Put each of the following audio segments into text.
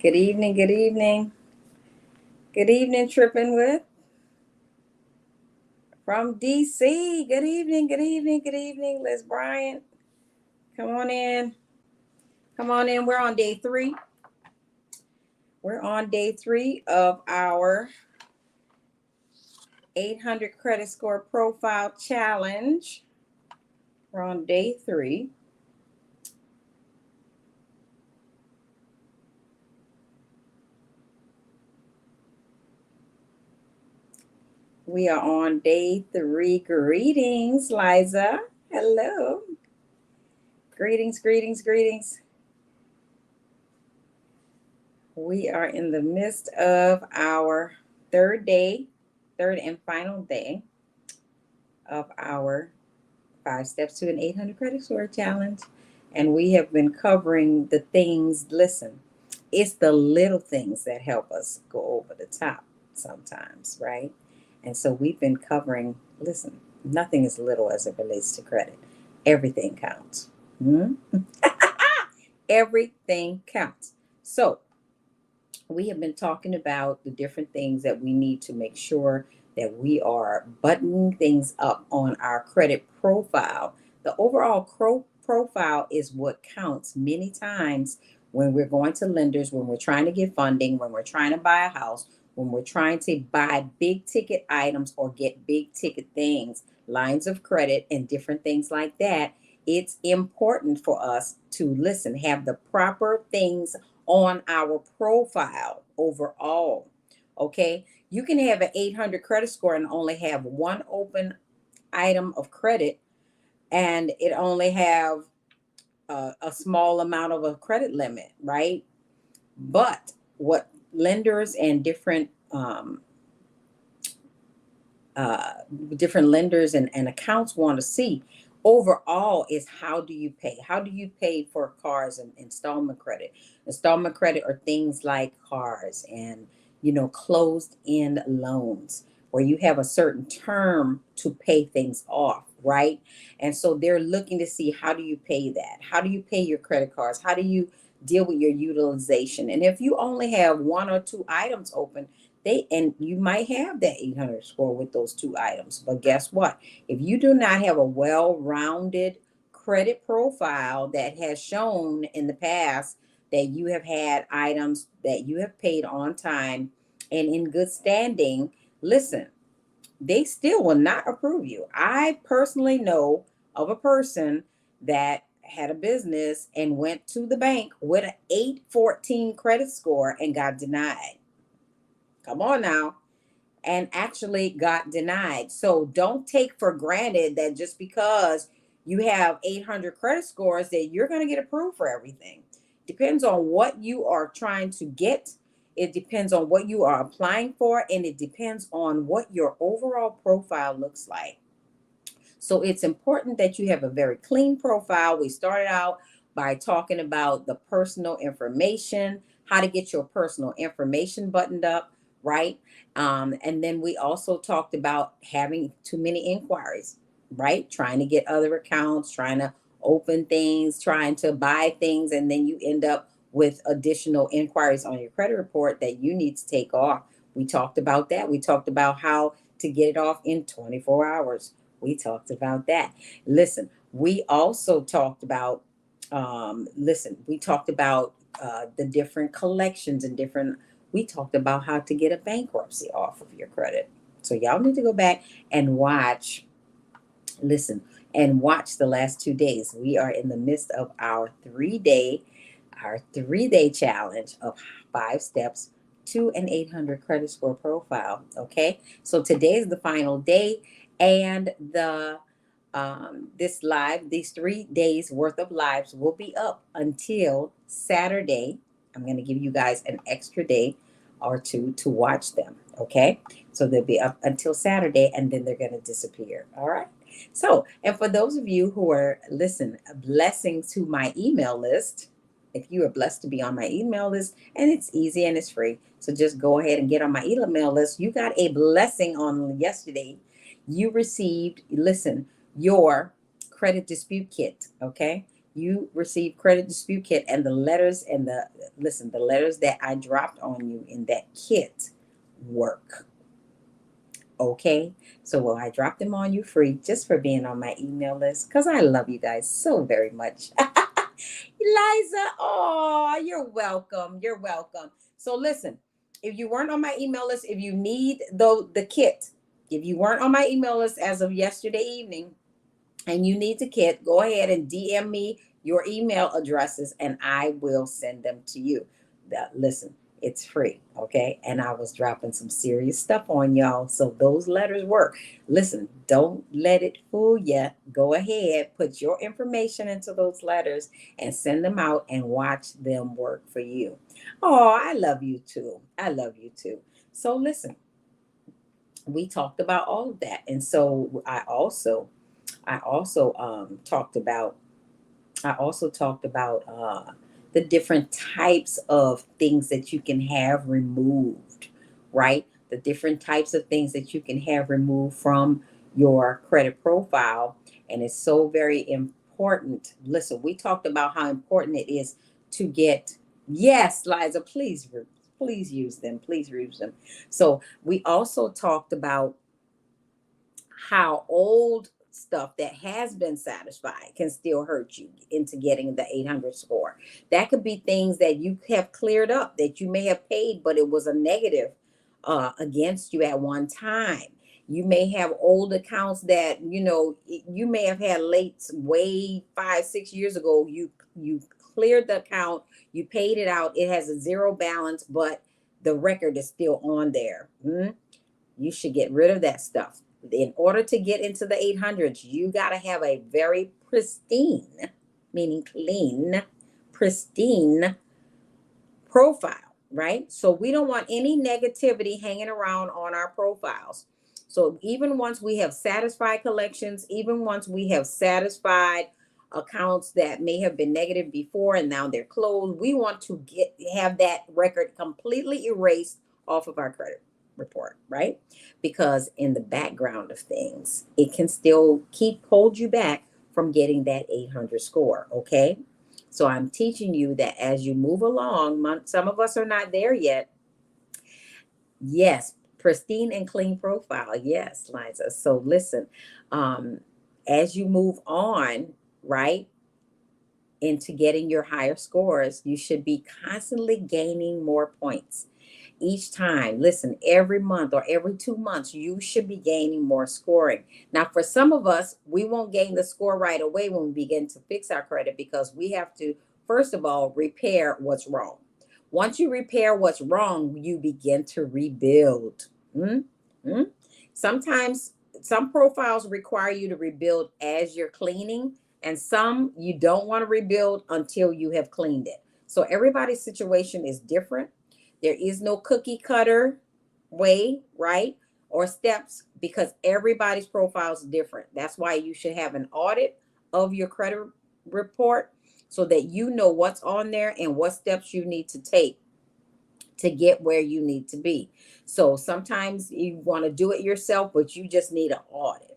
Good evening, good evening. Good evening, Tripping with from DC. Good evening, good evening, good evening, Liz Bryant. Come on in. Come on in. We're on day three. We're on day three of our 800 credit score profile challenge. We're on day three. We are on day three. Greetings, Liza. Hello. Greetings, greetings, greetings. We are in the midst of our third and final day of our 5 steps to an 800 credit score challenge. And we have been covering the things. Listen, it's the little things that help us go over the top sometimes, right? And so we've been covering, listen, nothing is little as it relates to credit. Everything counts. Hmm? Everything counts. So we have been talking about the different things that we need to make sure that we are buttoning things up on our credit profile. The overall profile is what counts many times when we're going to lenders, when we're trying to get funding, when we're trying to buy a house, when we're trying to buy big ticket items or get big ticket things, lines of credit, and different things like that. It's important for us to listen, have the proper things on our profile overall. Okay, you can have an 800 credit score and only have one open item of credit, and it only have a small amount of a credit limit, right? But what lenders and uh, different lenders and accounts want to see overall is how do you pay? How do you pay for cars and installment credit? Installment credit are things like cars and closed end loans where you have a certain term to pay things off, right? And so they're looking to see how do you pay that? How do you pay your credit cards? How do you deal with your utilization? And if you only have one or two items open, and you might have that 800 score with those two items, but guess what? If you do not have a well-rounded credit profile that has shown in the past that you have had items that you have paid on time and in good standing, listen, they still will not approve you. I personally know of a person that had a business and went to the bank with an 814 credit score and got denied. Come on now. And actually got denied. So don't take for granted that just because you have 800 credit scores that you're going to get approved for everything. Depends on what you are trying to get. It depends on what you are applying for, and it depends on what your overall profile looks like. So it's important that you have a very clean profile. We started out by talking about the personal information, how to get your personal information buttoned up, right? And then we also talked about having too many inquiries, right? Trying to get other accounts, trying to open things, trying to buy things, and then you end up with additional inquiries on your credit report that you need to take off. We talked about that. We talked about how to get it off in 24 hours. We talked about that. Listen, we also talked about, we talked about the different collections and we talked about how to get a bankruptcy off of your credit. So y'all need to go back and listen, and watch the last 2 days. We are in the midst of our 3-day challenge of 5 steps to an 800 credit score profile. Okay, so today is the final day, and these 3 days worth of lives will be up until Saturday. I'm going to give you guys an extra day or two to watch them. Okay, so they'll be up until Saturday, and then they're going to disappear. All right. So, and for those of you who are, blessings to my email list, if you are blessed to be on my email list, and it's easy and it's free. So just go ahead and get on my email list. You got a blessing on yesterday. You received, your credit dispute kit. Okay. You received credit dispute kit, and the letters and the letters that I dropped on you in that kit work. Okay, so well, I dropped them on you free just for being on my email list because I love you guys so very much. Eliza, oh, you're welcome. You're welcome. So listen, if you weren't on my email list, if you need the kit, if you weren't on my email list as of yesterday evening, and you need the kit, go ahead and DM me your email addresses and I will send them to you. Listen, it's free, okay? And I was dropping some serious stuff on y'all, so those letters work. Listen, don't let it fool you. Go ahead, put your information into those letters and send them out and watch them work for you. Oh, I love you too. I love you too. So listen, we talked about all of that. And so I also talked about the different types of things that you can have removed, right? The different types of things that you can have removed from your credit profile. And it's so very important. Listen, we talked about how important it is to get, yes, Liza, please use them. Please use them. So we also talked about how old stuff that has been satisfied can still hurt you into getting the 800 score. That could be things that you have cleared up that you may have paid, but it was a negative against you at one time. You may have old accounts that you may have had late way 5 6 years ago. You cleared the account, you paid it out, it has a zero balance, but the record is still on there. You should get rid of that stuff. In order to get into the 800s, you got to have a very pristine, meaning clean, pristine profile, right? So we don't want any negativity hanging around on our profiles. So even once we have satisfied collections, even once we have satisfied accounts that may have been negative before and now they're closed, we want to have that record completely erased off of our credit report, right? Because in the background of things, it can still hold you back from getting that 800 score, okay? So I'm teaching you that as you move along, some of us are not there yet. Yes, pristine and clean profile. Yes, Liza. So listen, as you move on, right, into getting your higher scores, you should be constantly gaining more points each time. Listen, every month or every 2 months, you should be gaining more scoring. Now, for some of us, we won't gain the score right away when we begin to fix our credit because we have to, first of all, repair what's wrong. Once you repair what's wrong, you begin to rebuild. Mm-hmm. Sometimes some profiles require you to rebuild as you're cleaning, and some you don't want to rebuild until you have cleaned it. So everybody's situation is different. There is no cookie cutter way, right? Or steps because everybody's profile is different. That's why you should have an audit of your credit report so that you know what's on there and what steps you need to take to get where you need to be. So sometimes you want to do it yourself, but you just need an audit.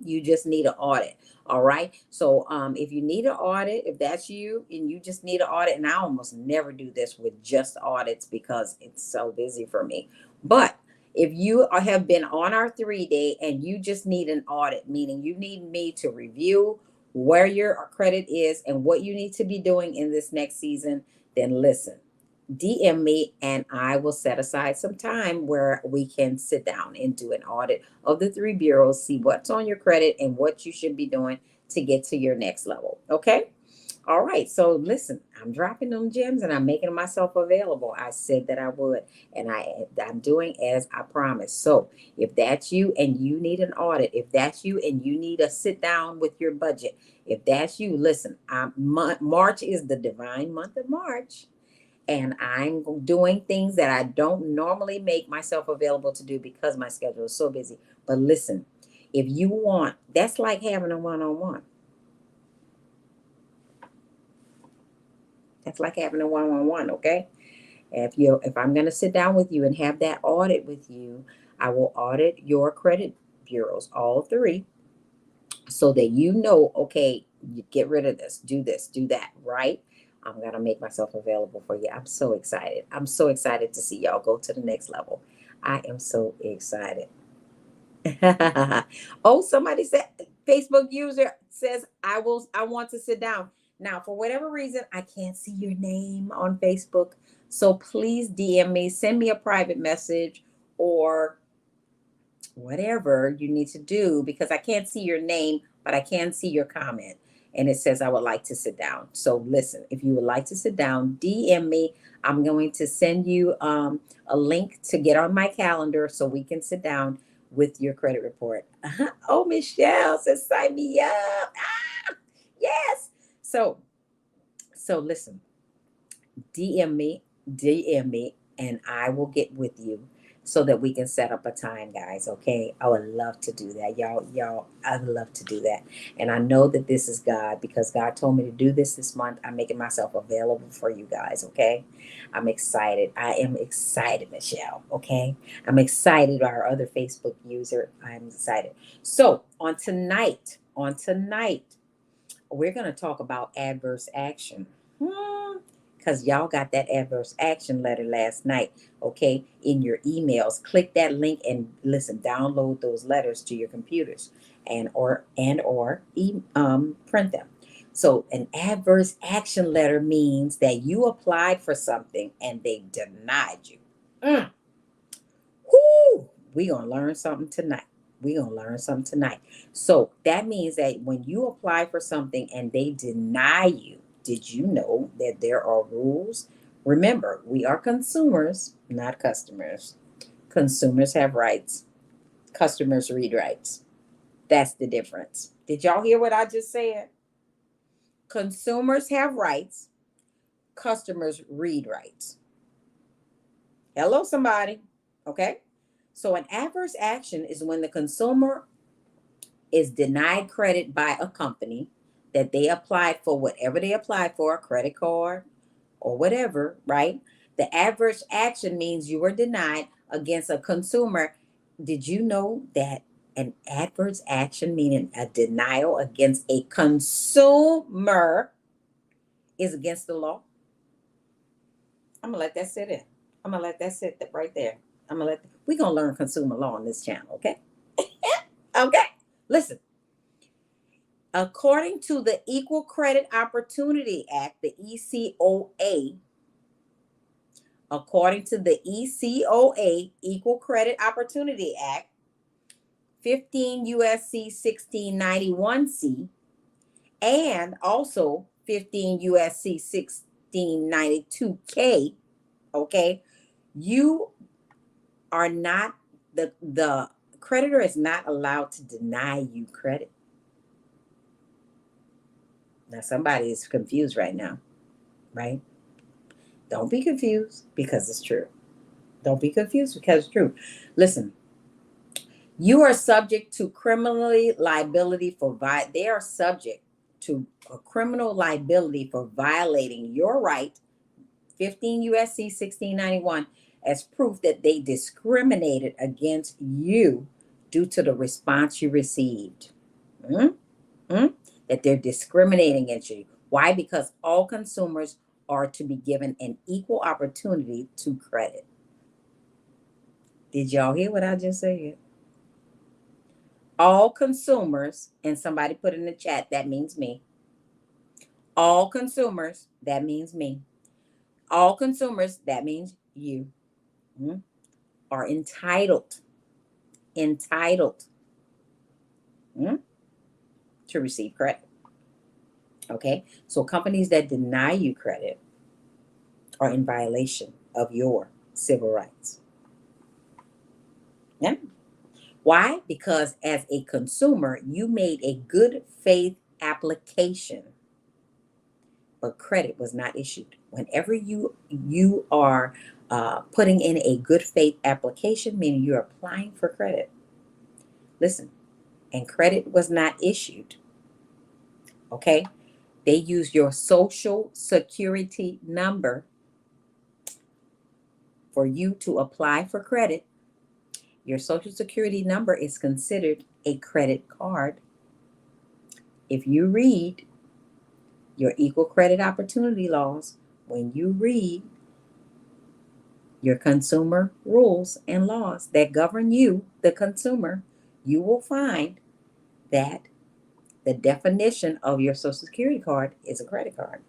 You just need an audit. All right. So if you need an audit, if that's you and you just need an audit, and I almost never do this with just audits because it's so busy for me. But if you have been on our 3-day and you just need an audit, meaning you need me to review where your credit is and what you need to be doing in this next season, then listen. DM me and I will set aside some time where we can sit down and do an audit of the 3 bureaus, see what's on your credit and what you should be doing to get to your next level. Okay. All right. So listen, I'm dropping them gems and I'm making myself available. I said that I would, and I'm doing as I promised. So if that's you and you need an audit, if that's you and you need a sit down with your budget, if that's you, listen, March is the divine month of March. And I'm doing things that I don't normally make myself available to do because my schedule is so busy. But listen, if you want, that's like having a one-on-one. That's like having a one-on-one, okay? If I'm going to sit down with you and have that audit with you, I will audit your credit bureaus, all 3, so that you know, okay, You get rid of this, do that, right? I'm going to make myself available for you. I'm so excited. I'm so excited to see y'all go to the next level. I am so excited. Oh, somebody said, Facebook user says, I want to sit down. Now, for whatever reason, I can't see your name on Facebook. So please DM me, send me a private message, or whatever you need to do, because I can't see your name, but I can see your comment. And it says, I would like to sit down. So listen, if you would like to sit down, DM me. I'm going to send you a link to get on my calendar so we can sit down with your credit report. Oh, Michelle says, sign me up. Ah, yes. So listen, DM me, DM me, and I will get with you so that we can set up a time, guys. Okay. I would love to do that. Y'all, I'd love to do that. And I know that this is God, because God told me to do this month. I'm making myself available for you guys. Okay. I'm excited. I am excited, Michelle. Okay. I'm excited. Our other Facebook user, I'm excited. So on tonight, we're going to talk about adverse action. Because y'all got that adverse action letter last night, okay, in your emails. Click that link and listen, download those letters to your computers and or print them. So an adverse action letter means that you applied for something and they denied you. Mm. Whoo! We're going to learn something tonight. We're going to learn something tonight. So that means that when you apply for something and they deny you, did you know that there are rules? Remember, we are consumers, not customers. Consumers have rights. Customers read rights. That's the difference. Did y'all hear what I just said? Consumers have rights. Customers read rights. Hello, somebody. Okay. So an adverse action is when the consumer is denied credit by a company that they applied for whatever they applied for, a credit card or whatever, right? The adverse action means you were denied against a consumer. Did you know that an adverse action, meaning a denial against a consumer, is against the law? I'm gonna let that sit in. I'm gonna let that sit right there. We're gonna learn consumer law on this channel, okay? Okay. Listen. According to the Equal Credit Opportunity Act, the ECOA, according to the ECOA, Equal Credit Opportunity Act, 15 USC 1691C, and also 15 USC 1692K, okay, you are not, the creditor is not allowed to deny you credit. Now, somebody is confused right now, right? Don't be confused, because it's true. Don't be confused, because it's true. Listen, you are subject to criminal liability for they are subject to a criminal liability for violating your right, 15 USC 1691, as proof that they discriminated against you due to the response you received. That they're discriminating against you. Why? Because all consumers are to be given an equal opportunity to credit. Did y'all hear what I just said? All consumers, and somebody put in the chat, that means me. All consumers, that means me. All consumers, that means you, are entitled to receive credit. Okay, so companies that deny you credit are in violation of your civil rights. Yeah. Why? Because as a consumer, you made a good faith application, but credit was not issued. Whenever you are putting in a good faith application, meaning you're applying for credit, listen, and credit was not issued, okay? They use your social security number for you to apply for credit. Your social security number is considered a credit card. If you read your equal credit opportunity laws, when you read your consumer rules and laws that govern you, the consumer, you will find that the definition of your Social Security card is a credit card.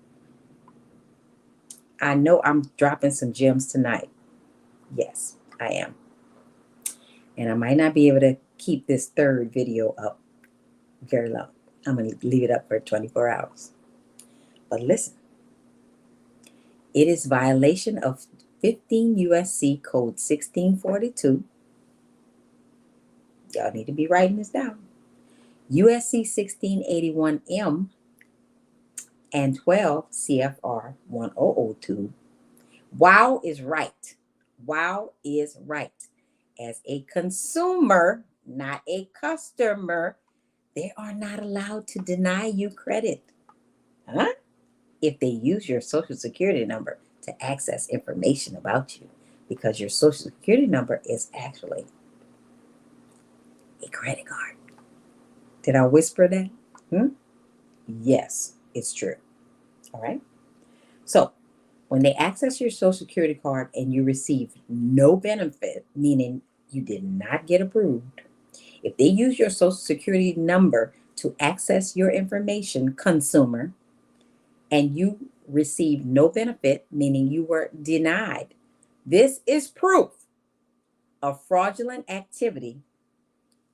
I know I'm dropping some gems tonight. Yes, I am. And I might not be able to keep this third video up very long. I'm going to leave it up for 24 hours. But listen, it is violation of 15 USC Code 1642. Y'all need to be writing this down. USC 1681M and 12 CFR 1002. Wow is right. Wow is right. As a consumer, not a customer, they are not allowed to deny you credit. Huh? If they use your Social Security number to access information about you, because your Social Security number is actually a credit card. Did I whisper that? Yes, it's true. All right. So when they access your Social Security card and you receive no benefit, meaning you did not get approved, if they use your Social Security number to access your information, consumer, and you receive no benefit, meaning you were denied, this is proof of fraudulent activity,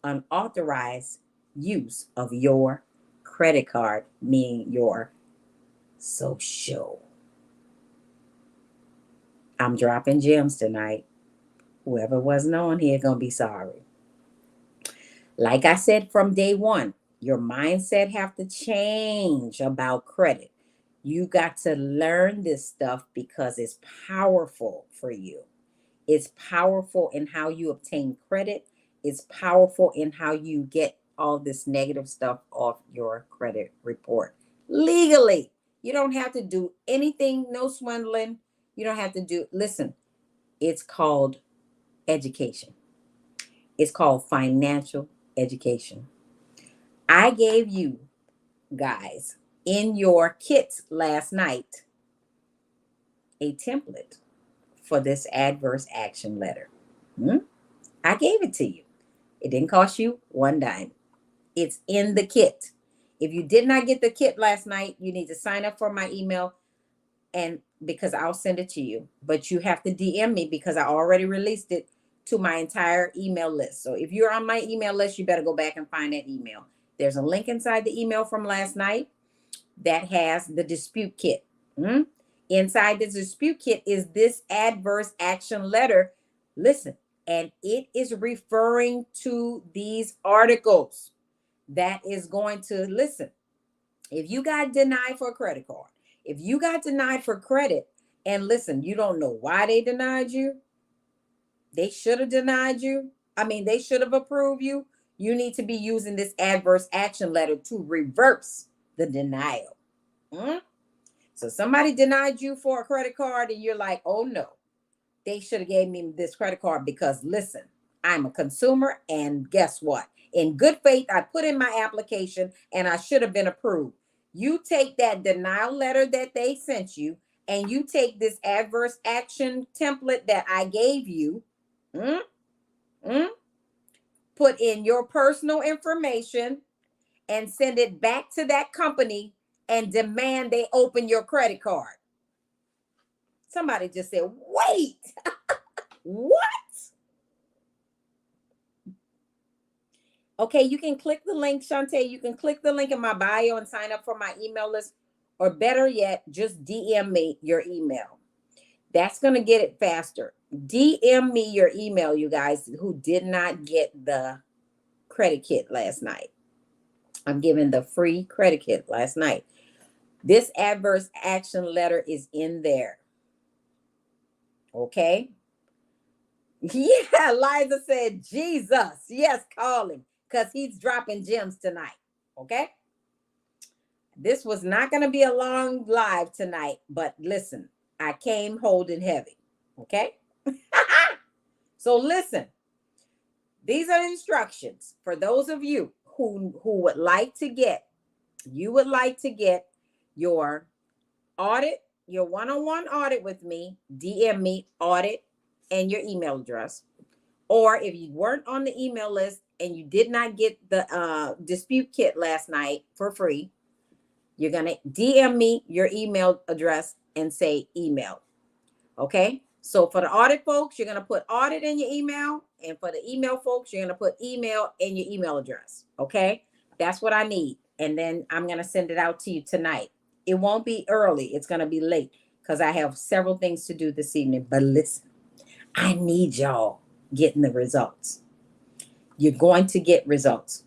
unauthorized use of your credit card, meaning your social. I'm dropping gems tonight. Whoever wasn't on here gonna be sorry. Like I said from day one, your mindset have to change about credit. You got to learn this stuff because it's powerful for you. It's powerful in how you obtain credit. It's powerful in how you get all this negative stuff off your credit report legally. You don't have to do anything, no swindling. You don't have to do, listen, it's called education. It's called financial education. I gave you guys in your kits last night a template for this adverse action letter. I gave it to you. It didn't cost you one dime. It's in the kit. If you did not get the kit last night, you need to sign up for my email, and because I'll send it to you. But you have to DM me because I already released it to my entire email list. So if you're on my email list, you better go back and find that email. There's a link inside the email from last night that has the dispute kit. Inside the dispute kit is this adverse action letter. Listen, and it is referring to these articles that is going to, listen, if you got denied for a credit card, if you got denied for credit, and listen, you don't know why they denied you, they should have denied you. I mean, they should have approved you. You need to be using this adverse action letter to reverse the denial. So somebody denied you for a credit card and you're like, oh no, they should have gave me this credit card because listen, I'm a consumer and guess what? In good faith, I put in my application and I should have been approved. You take that denial letter that they sent you and you take this adverse action template that I gave you, put in your personal information and send it back to that company and demand they open your credit card. Somebody just said, wait, what? Okay, you can click the link, Shantae. You can click the link in my bio and sign up for my email list. Or better yet, just DM me your email. That's going to get it faster. DM me your email, you guys who did not get the credit kit last night. I'm giving the free credit kit last night. This adverse action letter is in there. Okay? Yeah, Liza said, Jesus. Yes, call him because he's dropping gems tonight. Okay? This was not going to be a long live tonight, but listen, I came holding heavy. Okay? So listen, these are instructions for those of you who would like to get, your audit, your one-on-one audit with me, DM me audit and your email address. Or if you weren't on the email list and you did not get the dispute kit last night for free, you're going to DM me your email address and say email. Okay. So for the audit folks, you're going to put audit in your email. And for the email folks, you're going to put email in your email address. Okay. That's what I need. And then I'm going to send it out to you tonight. It won't be early. It's going to be late because I have several things to do this evening. But listen, I need y'all getting the results. You're going to get results.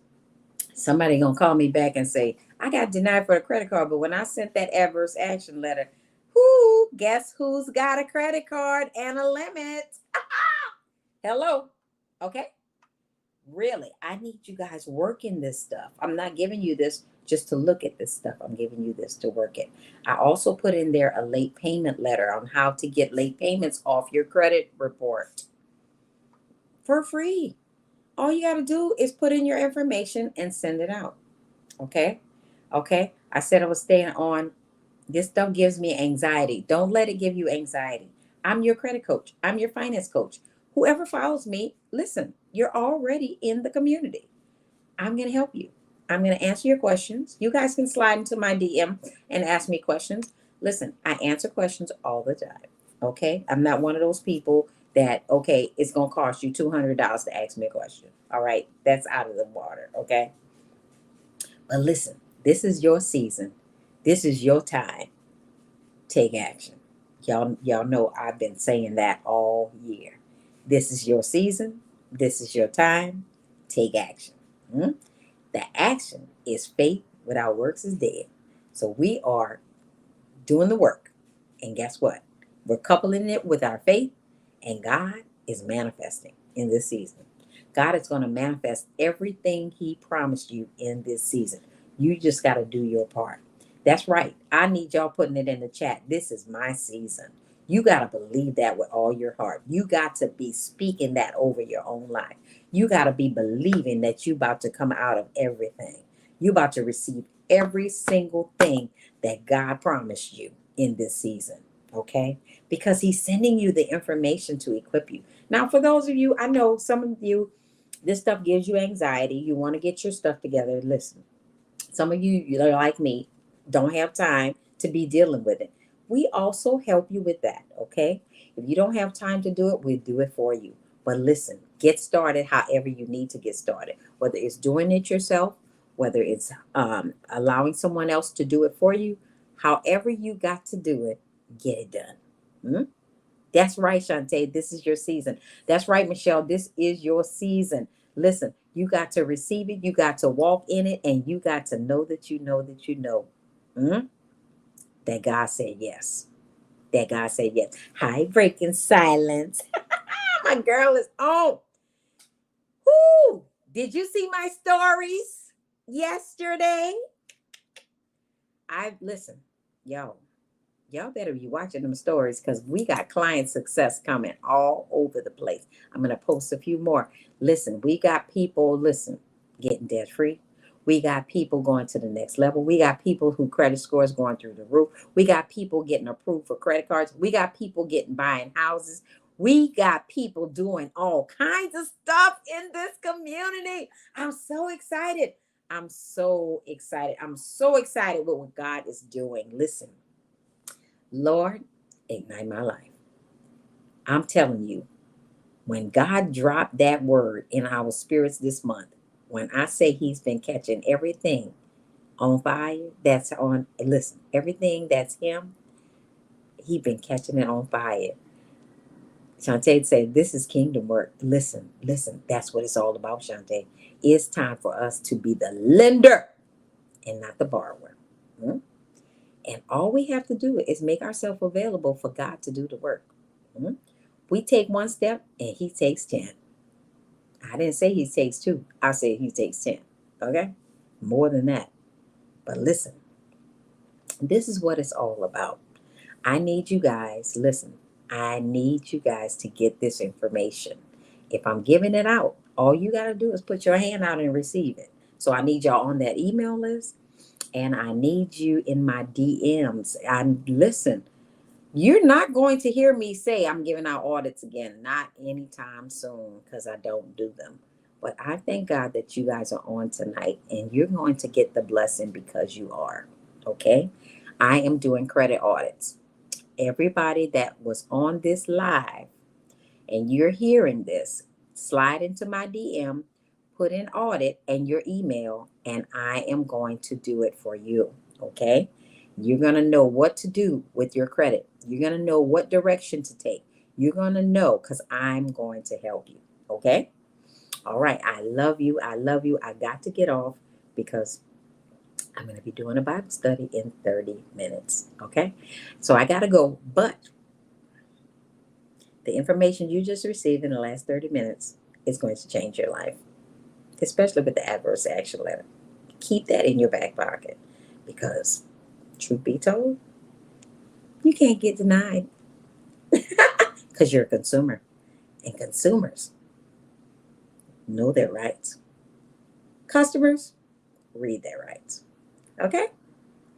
Somebody going to call me back and say, I got denied for a credit card, but when I sent that adverse action letter, guess who's got a credit card and a limit? Hello. Okay. Really, I need you guys working this stuff. I'm not giving you this just to look at this stuff. I'm giving you this to work it. I also put in there a late payment letter on how to get late payments off your credit report for free. All you got to do is put in your information and send it out. Okay. Okay. I said I was staying on. This stuff gives me anxiety. Don't let it give you anxiety. I'm your credit coach. I'm your finance coach. Whoever follows me, listen, you're already in the community. I'm going to help you. I'm going to answer your questions. You guys can slide into my DM and ask me questions. Listen, I answer questions all the time. Okay. I'm not one of those people that, okay, it's going to cost you $200 to ask me a question. All right. That's out of the water. Okay. But listen, this is your season. This is your time. Take action. Y'all know I've been saying that all year. This is your season. This is your time. Take action. The action is faith without works is dead. So we are doing the work. And guess what? We're coupling it with our faith, and God is manifesting in this season. God is going to manifest everything He promised you in this season. You just got to do your part. That's right. I need y'all putting it in the chat. This is my season. You got to believe that with all your heart. You got to be speaking that over your own life. You got to be believing that you about to come out of everything. You about to receive every single thing that God promised you in this season. Okay? Because He's sending you the information to equip you. Now, for those of you, I know some of you, this stuff gives you anxiety. You want to get your stuff together. Listen, some of you, you're like me, don't have time to be dealing with it. We also help you with that, okay? If you don't have time to do it, we'll do it for you. But listen, get started however you need to get started, whether it's doing it yourself, whether it's allowing someone else to do it for you, however you got to do it, get it done. That's right, Shantae. This is your season. That's right, Michelle. This is your season. Listen, you got to receive it. You got to walk in it. And you got to know that you know that you know that God said yes. That God said yes. Hi, breaking silence. My girl is on. Woo! Did you see my stories yesterday? Listen, y'all better be watching them stories because we got client success coming all over the place. I'm going to post a few more. Listen, we got people, getting debt free. We got people going to the next level. We got people who credit scores going through the roof. We got people getting approved for credit cards. We got people buying houses. We got people doing all kinds of stuff in this community. I'm so excited. I'm so excited. I'm so excited with what God is doing. Listen. Lord, ignite my life. I'm telling you, when God dropped that word in our spirits this month, when I say He's been catching everything on fire, everything that's Him, He's been catching it on fire. Shantae said, this is kingdom work. Listen, that's what it's all about, Shantae. It's time for us to be the lender and not the borrower. And all we have to do is make ourselves available for God to do the work. We take one step and He takes 10. I didn't say He takes 2. I said He takes 10. Okay? More than that. But listen, this is what it's all about. I need you guys, I need you guys to get this information. If I'm giving it out, all you got to do is put your hand out and receive it. So I need y'all on that email list. and I need you in my DMs. And listen, you're not going to hear me say I'm giving out audits again, not anytime soon, because I don't do them. But I thank God that you guys are on tonight, and you're going to get the blessing because you are. Okay? I am doing credit audits. Everybody that was on this live and you're hearing this, slide into my DM, put in audit and your email, and I am going to do it for you. Okay? You're going to know what to do with your credit. You're going to know what direction to take. You're going to know because I'm going to help you. Okay? All right. I love you. I love you. I got to get off because I'm going to be doing a Bible study in 30 minutes. Okay? So I got to go. But the information you just received in the last 30 minutes is going to change your life, especially with the adverse action letter. Keep that in your back pocket because, truth be told, you can't get denied because you're a consumer. And consumers know their rights. Customers read their rights. Okay?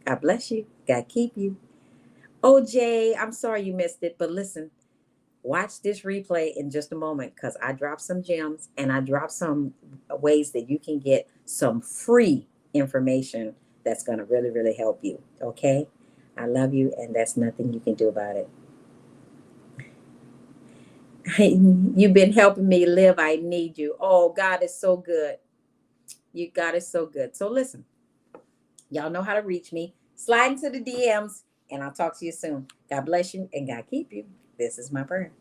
God bless you. God keep you. OJ, I'm sorry you missed it, but listen, watch this replay in just a moment because I dropped some gems and I dropped some ways that you can get some free information that's going to really, really help you. Okay? I love you, and that's nothing you can do about it. You've been helping me live. I need you. Oh, God is so good. God is so good. So listen, y'all know how to reach me. Slide into the DMs, and I'll talk to you soon. God bless you, and God keep you. This is my prayer.